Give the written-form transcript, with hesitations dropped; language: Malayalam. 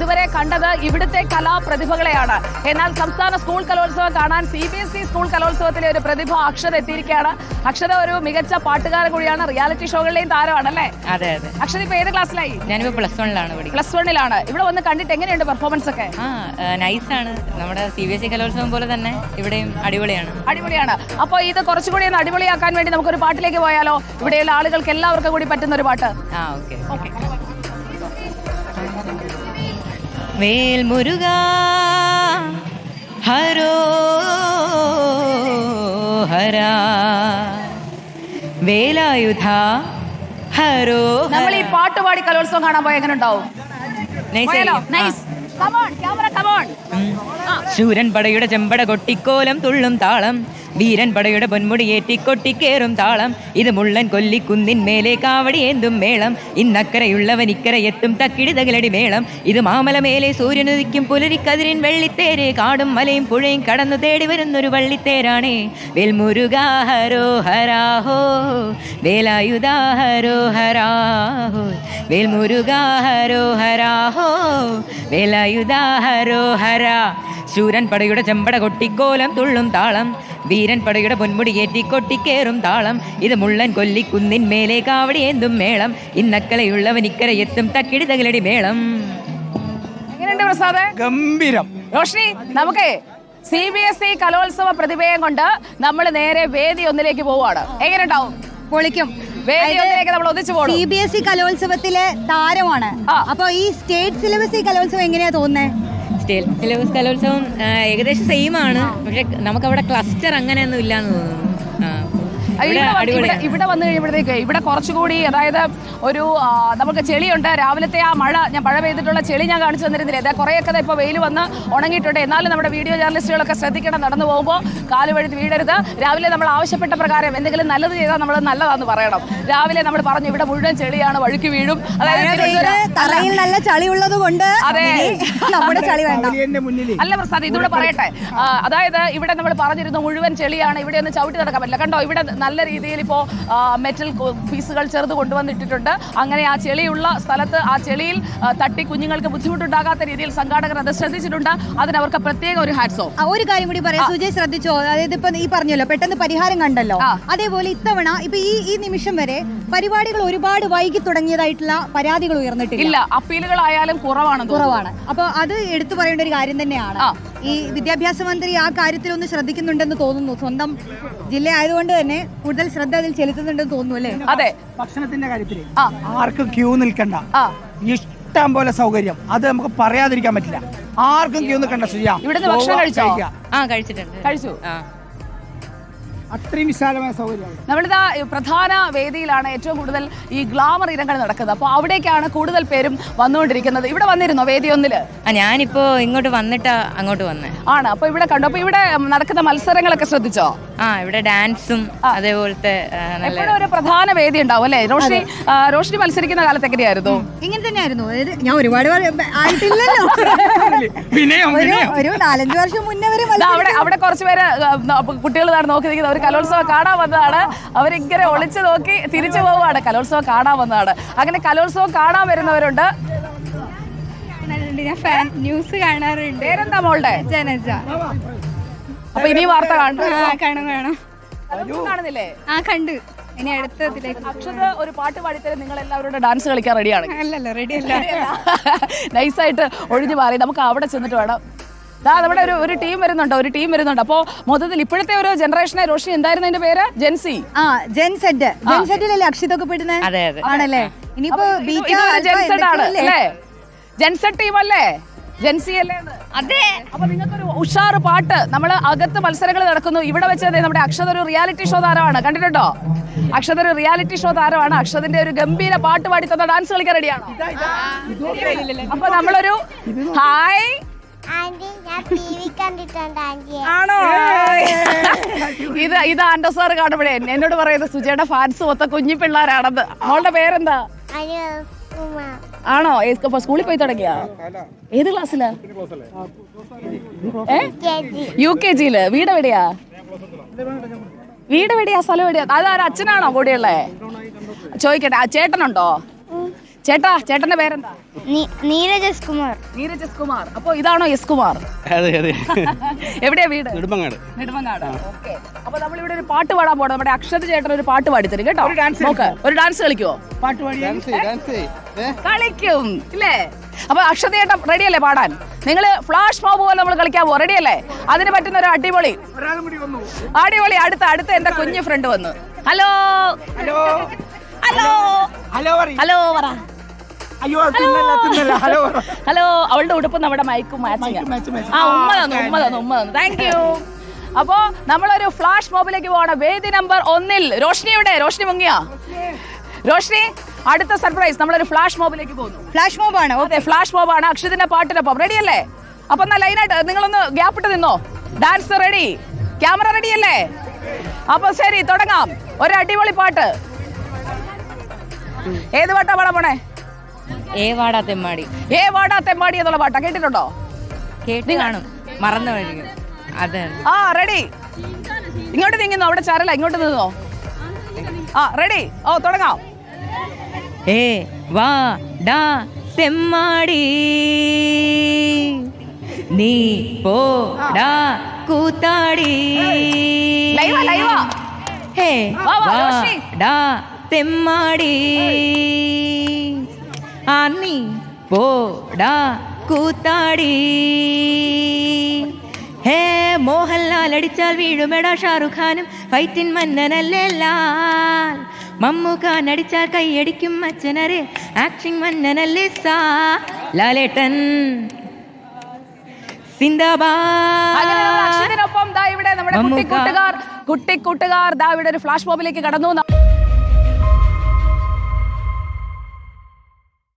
ഇതുവരെ കണ്ടത് ഇവിടുത്തെ കലാപ്രതിഭകളെയാണ്. എന്നാൽ സംസ്ഥാന സ്കൂൾ കലോത്സവം കാണാൻ CBSE സ്കൂൾ കലോത്സവത്തിലെ ഒരു പ്രതിഭ അക്ഷത എത്തിയിരിക്കുകയാണ്. അക്ഷത ഒരു മികച്ച പാട്ടുകാരൻ കൂടിയാണ്, റിയാലിറ്റി ഷോകളിലെയും താരമാണ് അല്ലേ? അതെ അതെ. അക്ഷത ഇപ്പൊ ഏത് ക്ലാസ്സിലായി? ഞാനിപ്പോ +1 +1 ഇവിടെ വന്ന് കണ്ടിട്ട് എങ്ങനെയുണ്ട് പെർഫോമൻസ് ഒക്കെ? നൈസാണ്. നമ്മുടെ CBSE കലോത്സവം പോലെ തന്നെ ഇവിടെയും അടിപൊളിയാണ്. അപ്പൊ ഇത് കുറച്ചുകൂടി ഒന്ന് അടിപൊളിയാക്കാൻ വേണ്ടി നമുക്കൊരു പാട്ടിലേക്ക് പോയാലോ? ഇവിടെയുള്ള ആളുകൾക്ക് എല്ലാവർക്കും കൂടി പറ്റുന്ന ഒരു പാട്ട്. ഓക്കെ. വേൽ മുരുകാ ഹരോ ഹരാ വേലായുധ ഹരോ. നമ്മൾ ഈ പാട്ടുപാടി കലോത്സവം കാണാൻ പോയ എങ്ങനെ ഉണ്ടാവും? ശൂരൻ പടയുടെ ചെമ്പട കൊട്ടിക്കോലം തുള്ളും താളം, വീരൻ പടയുടെ പൊന്മുടി ഏറ്റിക്കൊട്ടിക്കേറും താളം, ഇത് മുള്ളൻ കൊല്ലിക്കുന്നിൻ മേലെ കാവടി ഏന്തും മേളം, ഇന്നക്കരയുള്ളവൻ ഇക്കര എത്തും തക്കിടി തകിലടി മേളം, ഇത് മാമല മേലെ സൂര്യനുദിക്കും പുലരിക്കതിരിൻ വെള്ളിത്തേരെ, കാടും മലയും പുഴയും കടന്നു തേടി വരുന്നൊരു വള്ളിത്തേരാണേ. വേൽമുരുകാ ഹരോ ഹരാഹോ വേലായുധാ ഹരോ ഹരാഹോ വേൽമുരുകാ ഹരോ ഹരാഹോ വേലായുധാ ഹരോ ഹരാ. ശൂരൻ പടയുടെ ചെമ്പട കൊട്ടിക്കോലം തുള്ളും താളം, വീരൻ പടയുടെ പൊന്മുടി ഏറ്റിക്കൊട്ടിക്കേറും താളം, ഇത് മുള്ളൻ കൊല്ലിക്കുന്നിൻ മേലെ കാവടി ഏന്തും മേളം, ഇന്നക്കലയുള്ളവൻ ഇക്കര എത്തും തക്കിടി തകിലടി മേളം. എങ്ങനെയുണ്ട് പ്രസാദ്? ഗംഭീരം. റോഷ്നി, നമുക്ക് CBSE കലോത്സവ പ്രതിഭയെ കൊണ്ട് നമ്മൾ നേരെ വേദി ഒന്നിലേക്ക് പോവാണ്. എങ്ങനെ ഉണ്ടാവും? പൊളിക്കും. വേദി ഒന്നിലേക്ക് നമ്മൾ ഒന്നിച്ചു പോകണം. CBSE കലോത്സവത്തിലെ താരമാണ്. അപ്പൊ ഈ സ്റ്റേറ്റ് സിലബസ് ഈ കലോത്സവം എങ്ങനെയാ തോന്നുന്നത്? സ്റ്റേറ്റ് സിലബസ് കലോത്സവം ഏകദേശം സെയിം ആണ്, പക്ഷെ നമുക്കവിടെ ക്ലസ്റ്റർ അങ്ങനെയൊന്നും ഇല്ലാന്ന് തോന്നുന്നു. ഇവിടെ വന്നു കഴിയുമ്പോഴത്തേക്ക് ഇവിടെ കുറച്ചുകൂടി, അതായത് ഒരു നമുക്ക് ചെളിയുണ്ട്. രാവിലത്തെ ആ മഴ, ഞാൻ മഴ പെയ്തിട്ടുള്ള ചെളി ഞാൻ കാണിച്ചു തന്നിരുന്നില്ല. അതായത് കുറേയൊക്കെ ഇപ്പോൾ വെയിൽ വന്ന് ഉണങ്ങിയിട്ടുണ്ട്. എന്നാലും നമ്മുടെ വീഡിയോ ജേർണലിസ്റ്റുകളൊക്കെ ശ്രദ്ധിക്കണം, നടന്നു പോകുമ്പോൾ കാല് വഴുതി വീഴരുത്. രാവിലെ നമ്മൾ ആവശ്യപ്പെട്ട പ്രകാരം എന്തെങ്കിലും നല്ലത് ചെയ്താൽ നമ്മൾ നല്ലതാണെന്ന് പറയണം. രാവിലെ നമ്മൾ പറഞ്ഞു ഇവിടെ മുഴുവൻ ചെളിയാണ്, വഴുക്കി വീഴും. അതായത് തറയിൽ നല്ല ചളി ഉള്ളത് കൊണ്ട് അതെ നമ്മുടെ ചളി വേണ്ട. അല്ല പ്രസാദ്, ഇതൂടെ പറയട്ടെ. അതായത് ഇവിടെ നമ്മൾ പറഞ്ഞിരുന്നു മുഴുവൻ ചെളിയാണ്, ഇവിടെ ഒന്നും ചവിട്ടി നടക്കാൻ പറ്റില്ല. കണ്ടോ, ഇവിടെ നല്ല രീതിയിൽ ഇപ്പോൾ മെറ്റൽ പീസുകൾ ചെറുത് കൊണ്ടുവന്നിട്ടിട്ടുണ്ട്. അങ്ങനെ ആ ചെളിയുള്ള സ്ഥലത്ത് ആ ചെളിയിൽ തട്ടി കുഞ്ഞുങ്ങൾക്ക് ബുദ്ധിമുട്ടുണ്ടാകാത്ത രീതിയിൽ സംഘാടകർ അത് ശ്രദ്ധിച്ചിട്ടുണ്ട്. അതിനവർക്ക് പ്രത്യേക ഒരു ഹാറ്റ്സ് ഓഫ്. ഒരു കാര്യം കൂടി പറയാം, സുജയ് ശ്രദ്ധിച്ചോ? അതായത് ഇപ്പൊ ഈ പറഞ്ഞല്ലോ പെട്ടെന്ന് പരിഹാരം കണ്ടല്ലോ, അതേപോലെ ഇത്തവണ ഇപ്പൊ ഈ നിമിഷം വരെ പരിപാടികൾ ഒരുപാട് വൈകി തുടങ്ങിയതായിട്ടുള്ള പരാതികൾ ഉയർന്നിട്ടില്ല. അപ്പീലുകളായാലും കുറവാണ്. അപ്പൊ അത് എടുത്തു പറയേണ്ട ഒരു കാര്യം തന്നെയാണ്. ഈ വിദ്യാഭ്യാസ മന്ത്രി ആ കാര്യത്തിലൊന്ന് ശ്രദ്ധിക്കുന്നുണ്ടെന്ന് തോന്നുന്നു. സ്വന്തം ജില്ല ആയതുകൊണ്ട് തന്നെ കൂടുതൽ ശ്രദ്ധ അതിൽ ചെലുത്തുന്നുണ്ടെന്ന് തോന്നുന്നു അല്ലേ? അതെ. ഭക്ഷണത്തിന്റെ കാര്യത്തിൽ ആർക്കും ക്യൂ നിൽക്കണ്ട, ഇഷ്ടം പോലെ സൗകര്യം. അത് നമുക്ക് പറയാതിരിക്കാൻ പറ്റില്ല. ആർക്കും ക്യൂ നിൽക്കണ്ട. ഇവിടുന്ന് ഭക്ഷണം കഴിച്ചോ? കഴിച്ചു. അത്രയും വിശാലമായ സൗകര്യം. നമ്മളിതാ പ്രധാന വേദിയിലാണ് ഏറ്റവും കൂടുതൽ ഈ ഗ്ലാമർ ഇനങ്ങൾ നടക്കുന്നത്. അപ്പോൾ അവിടേക്കാണ് കൂടുതൽ പേരും വന്നുകൊണ്ടിരിക്കുന്നത്. ഇവിടെ വന്നിരുന്നോ വേദി ഒന്നില്? ഞാനിപ്പോ ഇങ്ങോട്ട് വന്നിട്ടാ അങ്ങോട്ട് വന്നേ ആണ്. അപ്പൊ ഇവിടെ കണ്ടു. അപ്പൊ ഇവിടെ നടക്കുന്ന മത്സരങ്ങളൊക്കെ ശ്രദ്ധിച്ചോ? ഇവിടെ ഡാൻസും അതേപോലത്തെ എപ്പോഴും ഒരു പ്രധാന വേദി ഉണ്ടാവും അല്ലേ? റോഷ്നി മത്സരിക്കുന്ന കാലത്ത് എങ്ങനെയായിരുന്നു? ഇങ്ങനെ തന്നെയായിരുന്നു. ഞാൻ ഒരുപാട് ആയിട്ടില്ലല്ലോ, ഒരു 4-5 വർഷം മുന്നേ വരെ അവിടെ കുറച്ചുപേര് കുട്ടികൾ നോക്കി നിൽക്കുന്നത്. അവർ കലോത്സവം കാണാൻ വന്നതാണ്. അവരിങ്ങനെ ഒളിച്ചു നോക്കി തിരിച്ചു പോവുകയാണ്. കലോത്സവം കാണാൻ വന്നതാണ്. അങ്ങനെ കലോത്സവം കാണാൻ വരുന്നവരുണ്ട്. ഞാൻ ന്യൂസ് കാണാറുണ്ട്. പേരെന്താ മോളുടെ? ജനജ. അപ്പൊ ഇനി വാർത്ത കാണും. കാണുന്നില്ലേ? കണ്ടു. ഇനി അടുത്തതിലേക്ക് അക്ഷത ഒരു പാട്ട് പാടിത്തരും. നിങ്ങൾ എല്ലാവരുടെ ഡാൻസ് കളിക്കാൻ റെഡിയാണ്? അല്ലല്ലോ, റെഡി അല്ല. നൈസായിട്ട് ഒഴിഞ്ഞു മാറി. നമുക്ക് അവിടെ ചെന്നിട്ട് വേണം. നമ്മുടെ ഒരു ടീം വരുന്നുണ്ട്. അപ്പോ മൊത്തത്തിൽ ഇപ്പോഴത്തെ ഒരു ജനറേഷനെ റോഷ്നി എന്തായിരുന്നു അതിന്റെ പേര്? ജെൻസി. ജെൻസെറ്റിലല്ലേ അക്ഷിതൊക്കെ പെടുന്നത് ആണല്ലേ? ഇനിയിപ്പോ ജെൻസെറ്റ് ആണ് അല്ലേ? ജെൻസെറ്റ് ടീം അല്ലേ? ജെൻസി അല്ലേ? അതെ. അപ്പൊ നിങ്ങൾക്കൊരു ഉഷാറ് പാട്ട്. നമ്മൾ അകത്ത് മത്സരങ്ങൾ നടക്കുന്നു. ഇവിടെ വെച്ച് നമ്മുടെ അക്ഷത ഒരു റിയാലിറ്റി ഷോ താരമാണ്. കണ്ടിട്ടുണ്ടോ? അക്ഷത ഒരു റിയാലിറ്റി ഷോ താരമാണ്. അക്ഷതിന്റെ ഒരു ഗംഭീര പാട്ട് പാടി തന്ന ഡാൻസ് കളിക്കാൻ റെഡിയാണോ? അപ്പൊ നമ്മളൊരു ഹായ് ആണോ? ഇത് ആൻഡോ സാർ കാണുമ്പോഴേ എന്നോട് പറയുന്നത് സുജയുടെ ഫാൻസ് മൊത്തം കുഞ്ഞി പിള്ളേരാണെന്ന്. മോളുടെ പേരെന്താ? ആണോ? സ്കൂളിൽ പോയി തുടങ്ങിയാ? ഏത് ക്ലാസ്സിലാ? UKG. വീടെവിടെയാ? സ്ഥലം എവിടെയാ? അതാരും അച്ഛനാണോ കൂടെയുള്ളേ? ചോദിക്കട്ടെ, ചേട്ടനുണ്ടോ? ചേട്ടന്റെ പേരെന്താ? നീരജ് എസ് കുമാർ. നീരജ് എസ് കുമാർ. അപ്പൊ ഇതാണോ എസ് കുമാർ? അതെ അതെ. എവിടെയാ വീട്? നെടുമങ്ങാട്. ഓക്കെ. അപ്പൊ നമ്മളിവിടെ ഒരു പാട്ട് പാടാൻ പോകണം. നമ്മുടെ അക്ഷത് ചേട്ടൻ ഒരു പാട്ട് പാടിത്തരും കേട്ടോ. നോക്ക്, ഒരു ഡാൻസ് കളിക്കുവോ? പാട്ട് പാടി കളിക്കും ഇല്ലേ? അപ്പൊ അക്ഷത് ചേട്ടൻ റെഡി അല്ലേ പാടാൻ? നിങ്ങള് ഫ്ലാഷ് മോബ് പോലെ നമ്മൾ കളിക്കാൻ പോകും. റെഡി അല്ലേ? അതിന് പറ്റുന്ന ഒരു അടിപൊളി അടിപൊളി. അടുത്ത എന്റെ കുഞ്ഞു ഫ്രണ്ട് വന്നു. Hello hello hello hello hello പറ. അയ്യോ തിന്നല്ല ഹലോ ഹലോ. അവളുടെ ഉടുപ്പ് നമ്മുടെ മൈക്കും മാച്ചിങ്. ആ ഉമ്മ തന്നു. Thank you. അപ്പോ നമ്മളൊരു ഫ്ലാഷ് മോബിലേക്ക് പോകണം. വേദി നമ്പർ 1 റോഷ്നിയുടെ. റോഷ്നി മുങ്ങിയ റോഷ്നി. അടുത്ത സർപ്രൈസ്, നമ്മളൊരു ഫ്ലാഷ് മോബിലേക്ക് പോകുന്നു. ഫ്ലാഷ് മോബ് ആണ്. അതെ, ഫ്ലാഷ് മോബ് ആണ്. അക്ഷതിന്റെ പാട്ടിനൊപ്പം റെഡി അല്ലേ? അപ്പൊ എന്നാ ലൈനായിട്ട് നിങ്ങളൊന്ന് ഗ്യാപ്പ് ഇട്ട് നിന്നോ. ഡാൻസ് റെഡി, ക്യാമറ റെഡി അല്ലേ? അപ്പൊ ശരി, തുടങ്ങാം. ഒരു അടിപൊളി പാട്ട്. ഏത് പാട്ടാ പാടാൻ പോണേ? ഏ വാടാ തെമ്മാടി. ഏ വാടാ തെമ്മാടി എന്നുള്ള പാട്ടാ കേട്ടിട്ടുണ്ടോ? കേട്ട് കാണും, മറന്നു കഴിക്കും. അതെ. ആ റെഡി. ഇങ്ങോട്ട് നീങ്ങുന്നോ? അവിടെ ചാരല, ഇങ്ങോട്ട് നിന്നോ. ആ റെഡി. ഓ തുടങ്ങാം. ഏ വാടാ തെമ്മാടി, നീ പോടാ കൂത്താടി. ലൈവാ. ഹേ വാ, റോഷ്നി. വാടാ തെമ്മാടി, ആ നീ പോടാ കൂത്താടി. ഹേ മോഹൻലാൽ അടിച്ചാൽ വീഴുമെടാ ഷാറുഖ് ഖാനും ഫൈറ്റിൻ മന്നനല്ലേ ലാൽ. മമ്മൂഖാൻ അടിച്ചാൽ കൈയടിക്കും അച്ഛനരെ ആക്ഷൻ മന്നനല്ലേ സാ. ലാലേട്ടൻ അക്ഷതിനൊപ്പം ദാ ഇവിടെ നമ്മുടെ കുട്ടി കൂട്ടുകാർ ദാ ഇവിടെ ഒരു ഫ്ലാഷ് മോബിലേക്ക് കടന്നു.